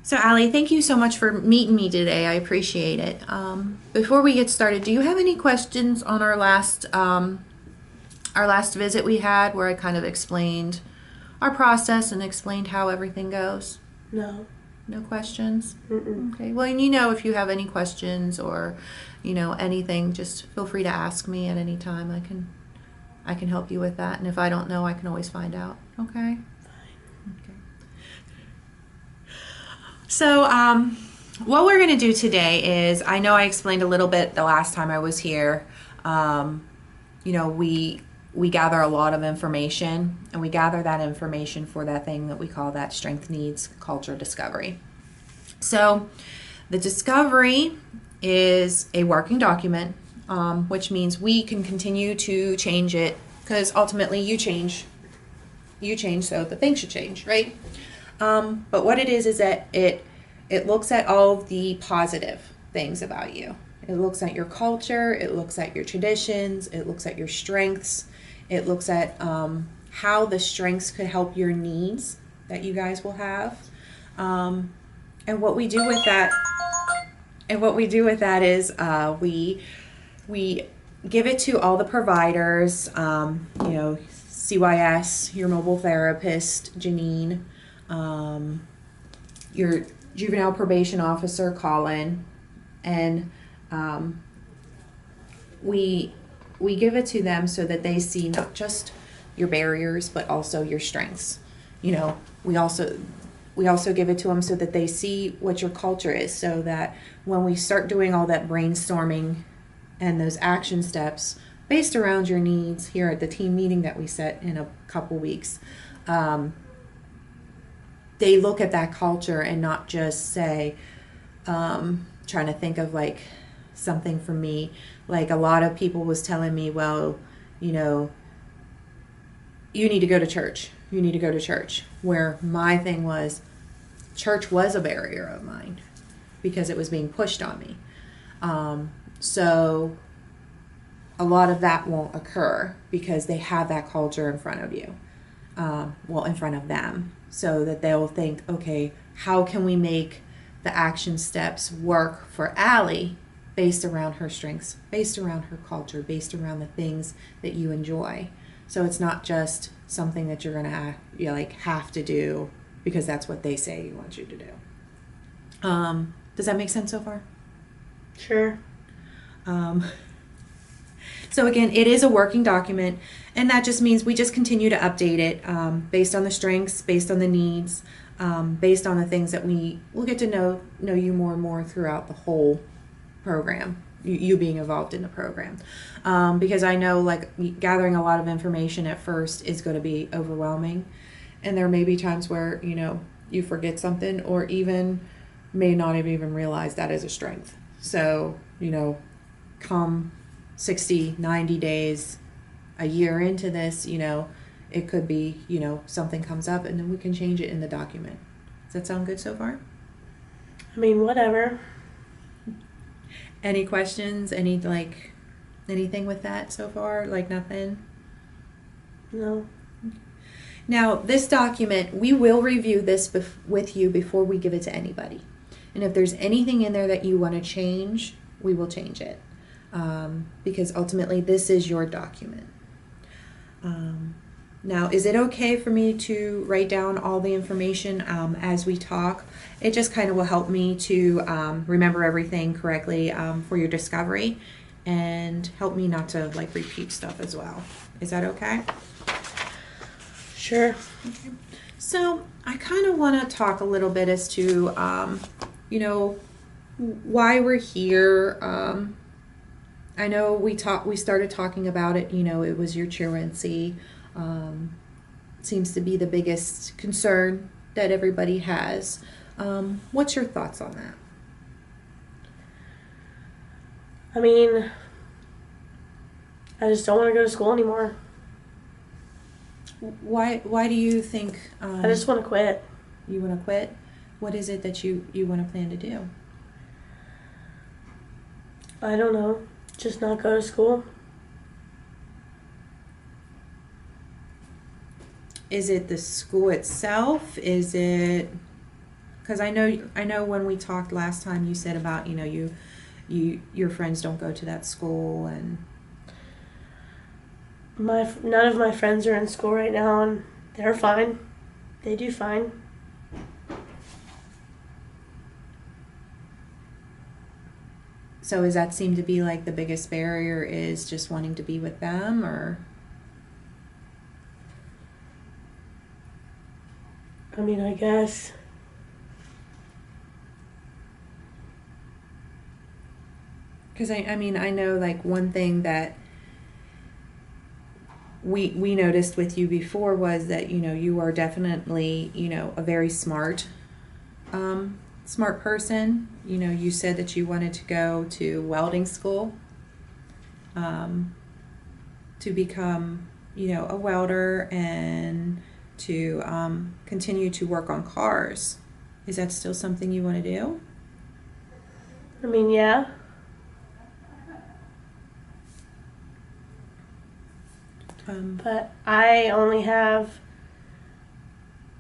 So, Allie, thank you so much for meeting me today. I appreciate it. Before we get started, do you have any questions on our last visit we had, where I kind of explained our process and explained how everything goes? No. No questions? Mm-mm. Okay. Well, and if you have any questions or anything, just feel free to ask me at any time. I can help you with that, and if I don't know, I can always find out. Okay. Okay. So, what we're going to do today is, I know I explained a little bit the last time I was here. Um, we gather a lot of information, and we gather that information for that thing that we call that strength needs culture discovery. So, the discovery is a working document, which means we can continue to change it because ultimately you change, so the thing should change, right? But what it is that it looks at all of the positive things about you. It looks at your culture. It looks at your traditions. It looks at your strengths. It looks at how the strengths could help your needs that you guys will have. And what we do with that, is we give it to all the providers. CYS, your mobile therapist, Janine, your juvenile probation officer, Colin, and we give it to them so that they see not just your barriers but also your strengths. We also give it to them so that they see what your culture is, so that when we start doing all that brainstorming and those action steps based around your needs here at the team meeting that we set in a couple weeks, they look at that culture and not just say, trying to think of like something for me. Like, a lot of people was telling me, well, you need to go to church. You need to go to church. Where my thing was, church was a barrier of mine because it was being pushed on me. So a lot of that won't occur because they have that culture in front of you. In front of them, so that they'll think, okay, how can we make the action steps work for Allie based around her strengths, based around her culture, based around the things that you enjoy. So it's not just something that you're going to have to do because that's what they say you want you to do. Does that make sense so far? Sure. So again, it is a working document, and that just means we just continue to update it based on the strengths, based on the needs, based on the things that we'll get to know you more and more throughout the whole program, you being involved in the program. Because I know, like, gathering a lot of information at first is going to be overwhelming, and there may be times where you forget something, or even may not have even realized that is a strength. So come 60, 90 days, a year into this, it could be, something comes up and then we can change it in the document. Does that sound good so far? I mean, whatever. Any questions? Anything with that so far? Like, nothing? No. Now, this document, we will review this with you before we give it to anybody. And if there's anything in there that you want to change, we will change it. Because ultimately this is your document. Now, is it okay for me to write down all the information as we talk? It just kind of will help me to remember everything correctly for your discovery, and help me not to repeat stuff as well. Is that okay? Sure. Okay. So I kind of want to talk a little bit as to why we're here. I know we started talking about it, it was your truancy. Seems to be the biggest concern that everybody has. What's your thoughts on that? I mean, I just don't want to go to school anymore. Why do you think I just want to quit. you want to quit? What is it that you want to plan to do? I don't know. Just not go to school. Is it the school itself? Is it Because I know when we talked last time, you said about your friends don't go to that school, and None of my friends are in school right now, and they're fine. They do fine. so does that seem to be like the biggest barrier is just wanting to be with them, or? I mean, I guess. Because I mean, I know like one thing that we noticed with you before was that you are definitely a very smart person. You said that you wanted to go to welding school, to become a welder and to continue to work on cars. Is that still something you want to do? I mean, yeah. But I only have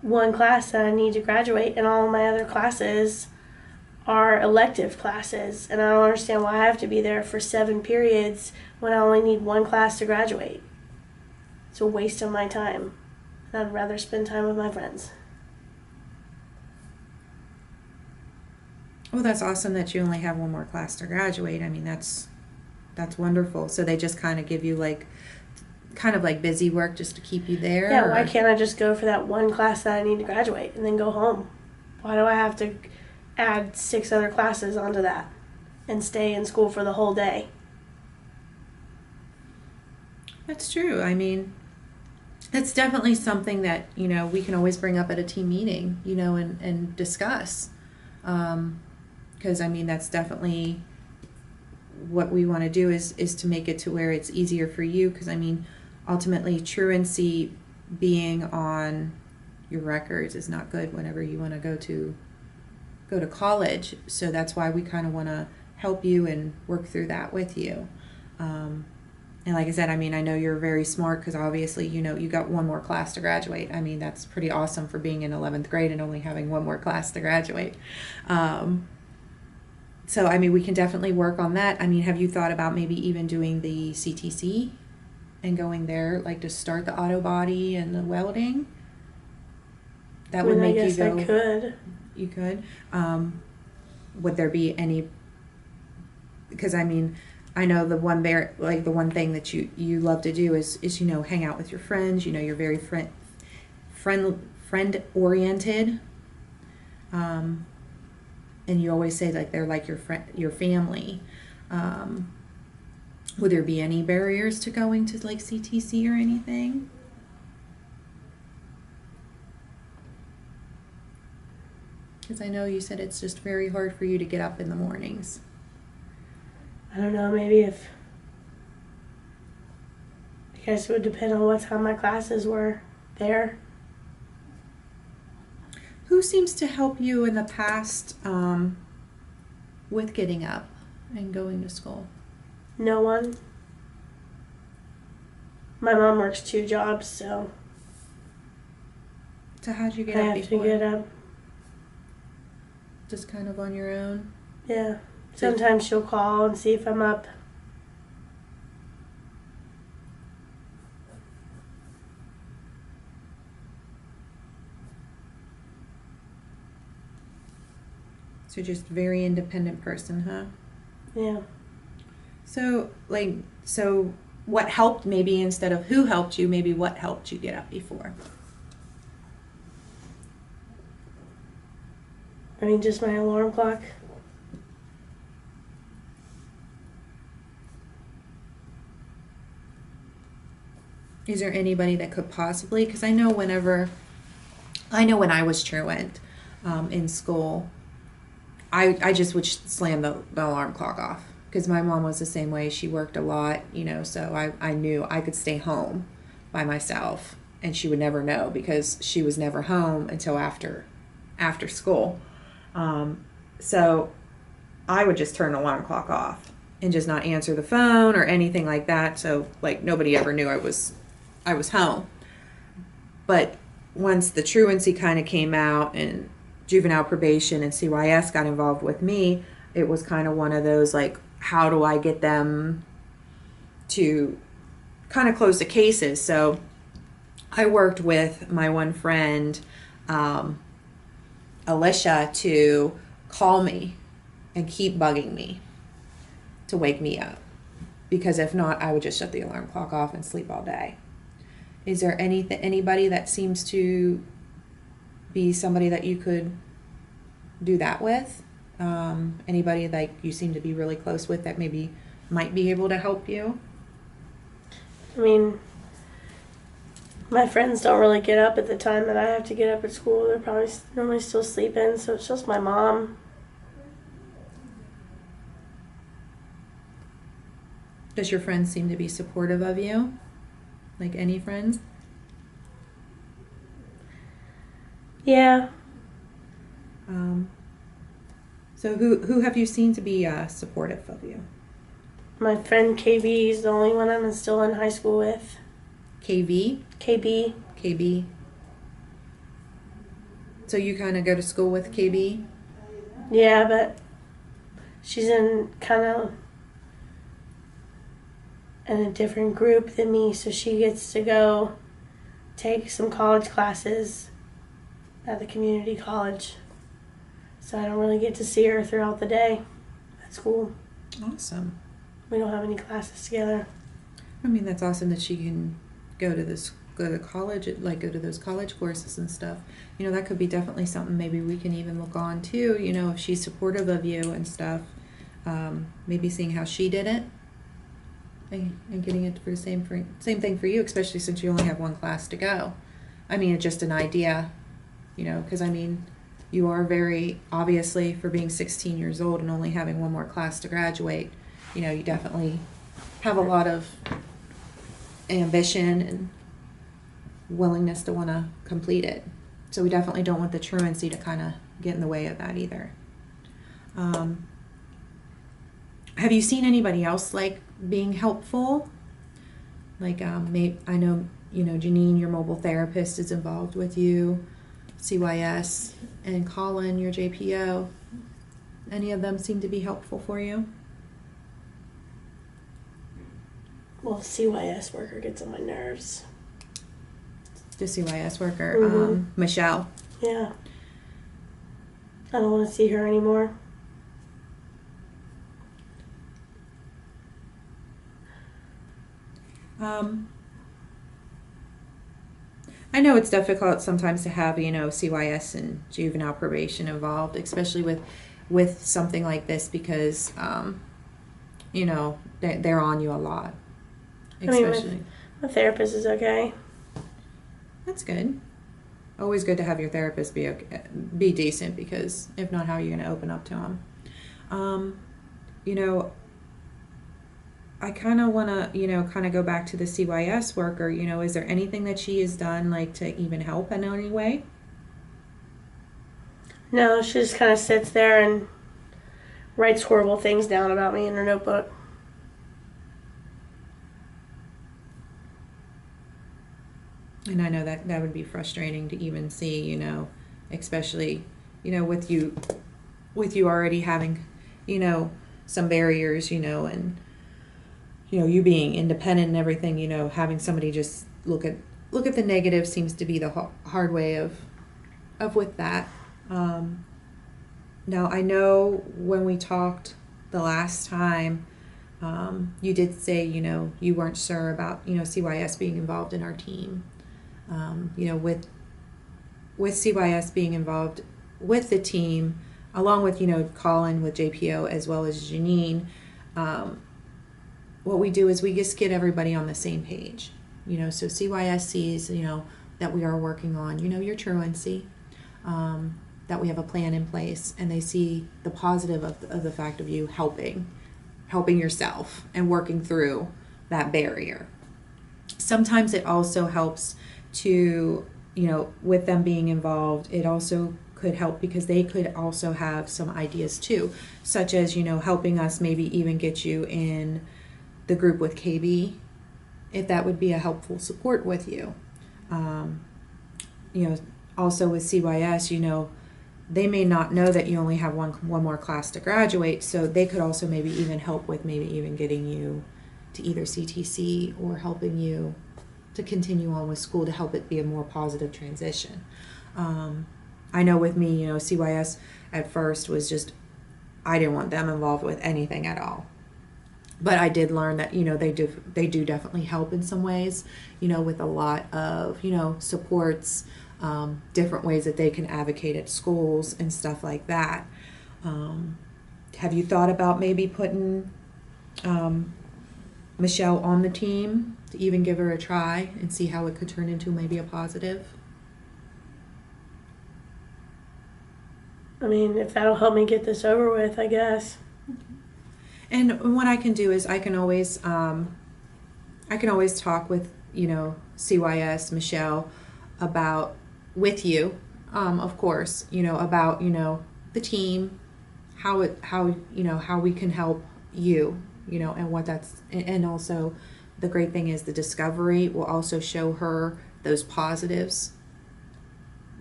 one class that I need to graduate, and all my other classes are elective classes, and I don't understand why I have to be there for 7 periods when I only need one class to graduate. It's a waste of my time, and I'd rather spend time with my friends. Well, that's awesome that you only have one more class to graduate. I mean, that's wonderful. So they just kind of give you like kind of like busy work just to keep you there? Yeah, why can't I just go for that one class that I need to graduate and then go home? Why do I have to add 6 other classes onto that and stay in school for the whole day? That's true. I mean, that's definitely something that, we can always bring up at a team meeting, and discuss. Because, I mean, that's definitely what we want to do is to make it to where it's easier for you. Because, I mean, ultimately, truancy being on your records is not good whenever you want to go to college. So that's why we kind of want to help you and work through that with you. And like I said, I mean, I know you're very smart because obviously, you got one more class to graduate. I mean, that's pretty awesome for being in 11th grade and only having one more class to graduate. So, I mean, we can definitely work on that. I mean, have you thought about maybe even doing the CTC and going there, like to start the auto body and the welding? That would make you go. I could. You could. Would there be any? Because I mean, I know the one thing that you love to do is hang out with your friends. You're very friend oriented. And you always say like they're like your family. Would there be any barriers to going to like CTC or anything? Because I know you said it's just very hard for you to get up in the mornings. I don't know, maybe I guess it would depend on what time my classes were there. Who seems to help you in the past with getting up and going to school? No one. My mom works 2 jobs, so how'd you get I up have before? to get up. Just kind of on your own? Yeah. Sometimes she'll call and see if I'm up. So just very independent person, huh? Yeah. So what helped, maybe instead of who helped you, maybe what helped you get up before? I mean, just my alarm clock. Is there anybody that could possibly, because I know when I was truant in school, I just would slam the alarm clock off because my mom was the same way. She worked a lot, so I knew I could stay home by myself and she would never know because she was never home until after school. So I would just turn the alarm clock off and just not answer the phone or anything like that. So like nobody ever knew I was home. But once the truancy kind of came out and juvenile probation and CYS got involved with me, it was kind of one of those like, how do I get them to kind of close the cases? So I worked with my one friend, Alicia, to call me and keep bugging me to wake me up, because if not, I would just shut the alarm clock off and sleep all day. Is there anybody that seems to be somebody that you could do that with? Anybody like you seem to be really close with that maybe might be able to help you? I mean, my friends don't really get up at the time that I have to get up at school. They're probably normally still sleeping, so it's just my mom. Does your friends seem to be supportive of you? Like any friends? Yeah. So who have you seen to be supportive of you? My friend KB is the only one I'm still in high school with. KV? KB. KB. So you kind of go to school with KB? Yeah, but she's in a different group than me, so she gets to go take some college classes at the community college. So I don't really get to see her throughout the day at school. Awesome. We don't have any classes together. I mean, that's awesome that she can go to college, like go to those college courses and stuff. You know, that could be definitely something maybe we can even look on too, you know, if she's supportive of you and stuff. Maybe seeing how she did it and getting it for the same thing for you, especially since you only have one class to go. I mean, it's just an idea, you know, because I mean, you are very, obviously, for being 16 years old and only having one more class to graduate, you know, you definitely have a lot of ambition and willingness to want to complete it. So we definitely don't want the truancy to kind of get in the way of that either. Have you seen anybody else like being helpful? Like I know, you know, Janine, your mobile therapist, is involved with you, CYS, and Colin, your JPO. Any of them seem to be helpful for you? Well, CYS worker gets on my nerves. The CYS worker, Mm-hmm. Michelle. Yeah. I don't want to see her anymore. I know it's difficult sometimes to have, you know, CYS and juvenile probation involved, especially with something like this, because, you know, they're on you a lot. Especially. I mean, my therapist is okay. That's good. Always good to have your therapist be decent, because if not, how are you going to open up to them? You know, I kind of want to, you know, kind of go back to the CYS worker. You know, is there anything that she has done, like, to even help in any way? No, she just kind of sits there and writes horrible things down about me in her notebook. And I know that would be frustrating to even see, you know, especially, you know, with you already having, you know, some barriers, you know, and, you know, you being independent and everything, you know, having somebody just look at the negative seems to be the hard way of with that. Now, I know when we talked the last time, you did say, you know, you weren't sure about, you know, CYS being involved in our team. You know, with CYS being involved with the team, along with, you know, Colin with JPO as well as Janine, what we do is we just get everybody on the same page. You know, so CYS sees, you know, that we are working on, you know, your truancy, that we have a plan in place, and they see the positive of the fact of you helping yourself and working through that barrier. Sometimes it also helps to, you know, with them being involved, it also could help because they could also have some ideas too, such as, you know, helping us maybe even get you in the group with KB, if that would be a helpful support with you. You know, also with CYS, you know, they may not know that you only have one more class to graduate, so they could also maybe even help with maybe even getting you to either CTC or helping you to continue on with school to help it be a more positive transition. I know with me, you know, CYS at first was just, I didn't want them involved with anything at all. But I did learn that, you know, they do definitely help in some ways, you know, with a lot of, you know, supports, different ways that they can advocate at schools and stuff like that. Have you thought about maybe putting Michelle on the team to even give her a try and see how it could turn into maybe a positive? I mean, if that'll help me get this over with, I guess. And what I can do is I can always talk with, you know, CYS Michelle about with you, of course, you know, about, you know, the team, how you know, how we can help you, you know, and what that's, and also the great thing is the discovery will also show her those positives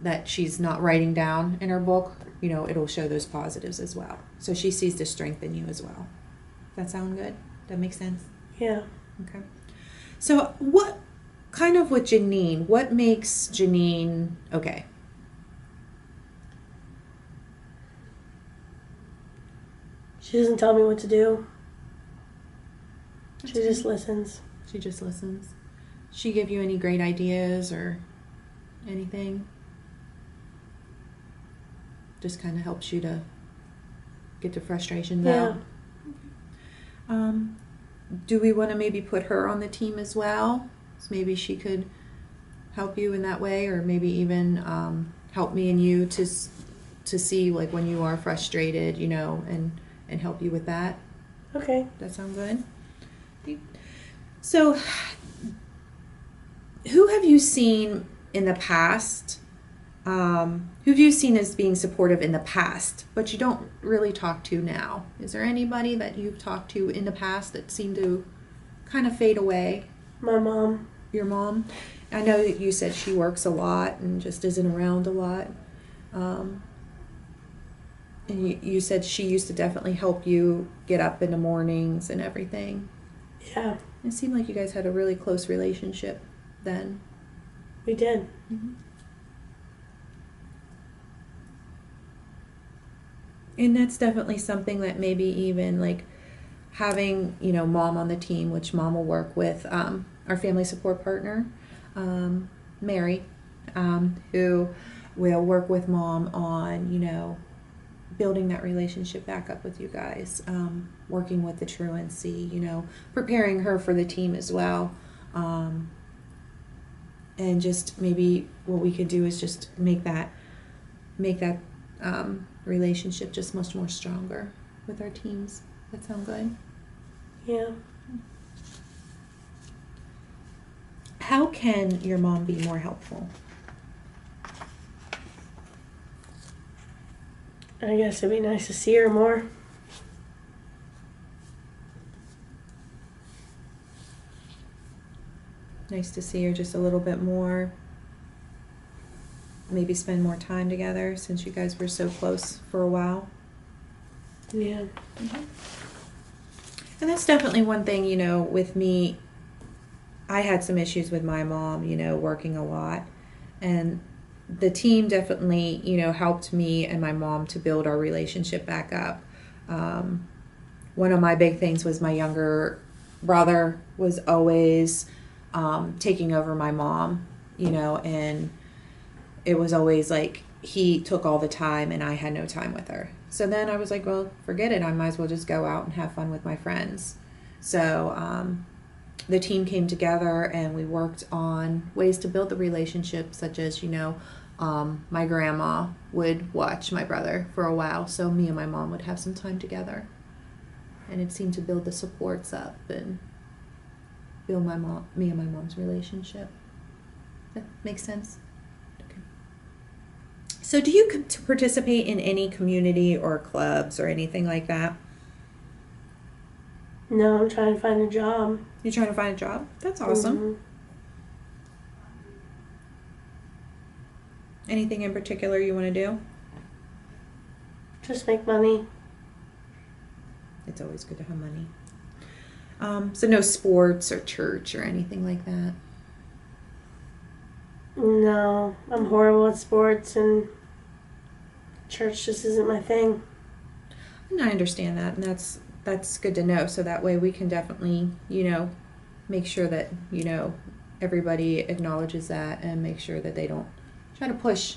that she's not writing down in her book. You know, it'll show those positives as well. So she sees the strength in you as well. That sound good? That makes sense? Yeah. Okay. So what kind of with Janine, what makes Janine okay? She doesn't tell me what to do. That's She just good. listens. She just listens. She give you any great ideas or anything? Just kind of helps you to get the frustrations out. Do we want to maybe put her on the team as well? So maybe she could help you in that way, or maybe even help me and you to see like when you are frustrated, you know, and help you with that. Okay. That sound good? So, who have you seen in the past? Who have you seen as being supportive in the past, but you don't really talk to now? Is there anybody that you've talked to in the past that seemed to kind of fade away? My mom. Your mom? I know that you said she works a lot and just isn't around a lot. And you said she used to definitely help you get up in the mornings and everything. Yeah. It seemed like you guys had a really close relationship then. We did. Mm-hmm. And that's definitely something that maybe even like having, you know, mom on the team, which mom will work with our family support partner, Mary, who will work with mom on, you know, building that relationship back up with you guys, working with the truancy, you know, preparing her for the team as well. And just maybe what we could do is just make that relationship just much more stronger with our teams. That sound good? Yeah. How can your mom be more helpful? I guess it'd be nice to see her more. Nice to see her just a little bit more. Maybe spend more time together since you guys were so close for a while. Yeah. Mm-hmm. And that's definitely one thing, you know, with me, I had some issues with my mom, you know, working a lot. And the team definitely, you know, helped me and my mom to build our relationship back up. One of my big things was my younger brother was always taking over my mom, you know, and it was always like he took all the time and I had no time with her. So then I was like, well, forget it. I might as well just go out and have fun with my friends. So the team came together and we worked on ways to build the relationship, such as, you know, my grandma would watch my brother for a while, so me and my mom would have some time together. And it seemed to build the supports up and build me and my mom's relationship. That makes sense? Okay. So do you participate in any community or clubs or anything like that? No, I'm trying to find a job. You're trying to find a job? That's awesome. Mm-hmm. Anything in particular you want to do? Just make money. It's always good to have money. So no sports or church or anything like that? No, I'm horrible at sports, and church just isn't my thing. And I understand that, and that's good to know. So that way we can definitely, make sure that, everybody acknowledges that and make sure that they don't try to push,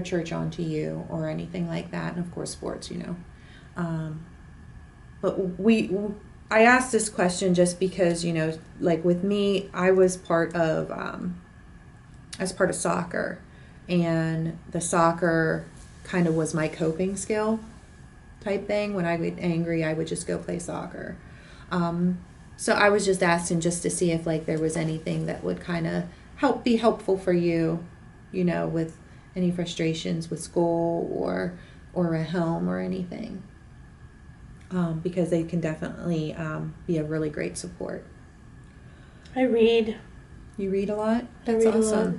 church onto you or anything like that. And of course, sports, But I asked this question just because, like with me, I was as part of soccer, and the soccer kind of was my coping skill type thing. When I get angry, I would just go play soccer. So I was just asking just to see if like there was anything that would kind of be helpful for you, with any frustrations with school or at home or anything. Because they can definitely be a really great support. I read. You read a lot? That's I read awesome. a lot.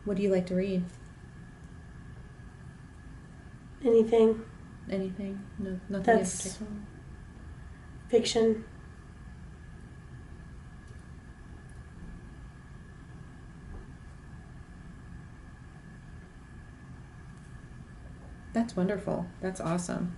What do you like to read? Anything. Anything? No, nothing That's in particular. Fiction. That's wonderful. That's awesome.